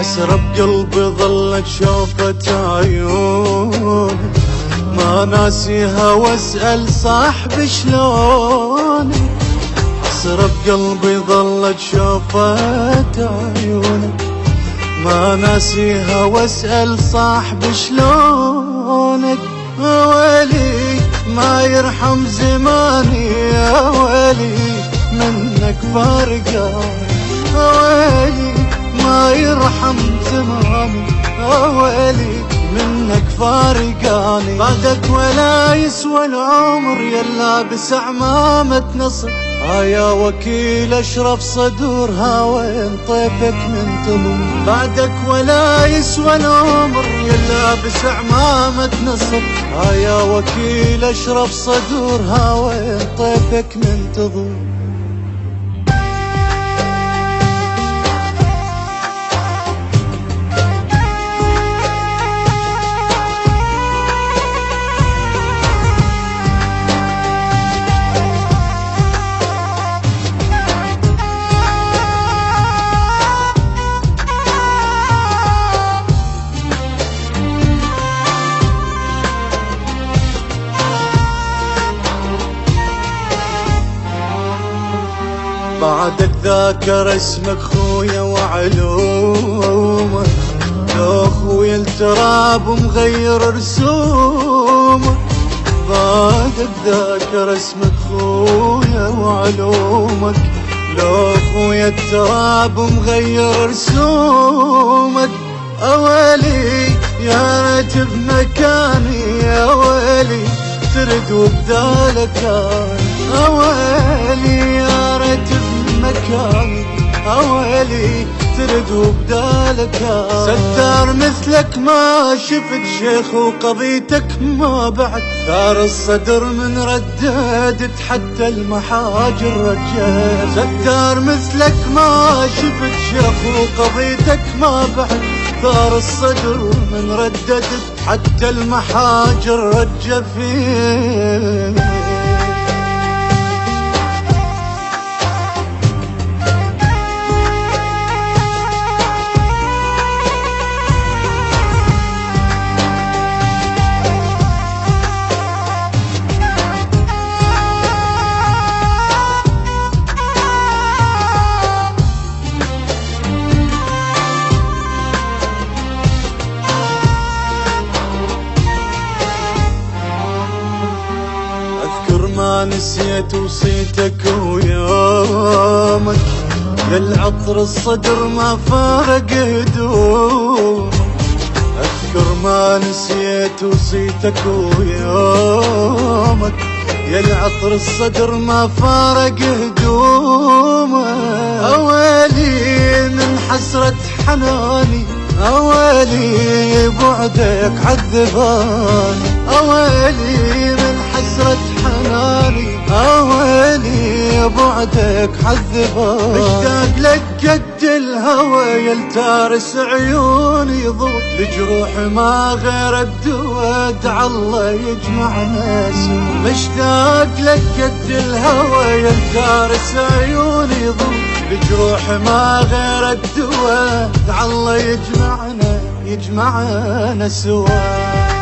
أسرب قلبي ظلت شوفة عيونك، ما ناسيها واسأل صاحبي شلونك. أسرب قلبي ظلت شوفة عيونك، ما ناسيها واسأل صاحبي شلونك. ويلي ما يرحم زماني يا ويلي منك فارقاني، ويلي ما يرحم زماني يا ويلي منك فارقاني. بعدك ولا يسوى العمر يلا بس عمامة نصر، يا وكيل اشرف صدورها وين طيفك منتظر. بعدك ولا يسوى العمر يلا بس عمامة نصر، يا وكيل اشرف صدورها وين طيفك منتظر. بعدك ذاكر اسمك خويا وعلومك، لو خويا التراب مغير رسومك. بعدك ذاكر اسمك خويا وعلومك، لو خويا التراب مغير رسومك. اويلي يا ريت بمكاني يا ويلي ترد وبدالك انا، اويلي يا ريت بمكاني اويلي ترد وبدالك انا. ستار مثلك ما شفت شيخ وقضيتك ما بعد، ثار الصدر من رددت حتى المحاجر رجال. ستار مثلك ما شفت شيخ وقضيتك ما بعد، ثار الصدر من رددت حتى المحاجر رجى فيه. ما نسيت وصيتك ويومك، يا العطر الصدر ما فارق هدومك. اذكر ما نسيت وصيتك ويومك، يا العطر الصدر ما فارق هدومك. اويلي من حسرة حناني، اويلي بعدك عذباني، اويلي من حسرة حناني، اويلي بعدك عذباني. مشتاق لك قد الهوى يلتارس عيوني ضوء، لجروح ما غير الدوا ادعى الله يجمعنا سوا. مشتاق لك قد الهوى يلتارس عيوني ضوء، لجروح ما غير الدوا ادعى الله يجمعنا سوا.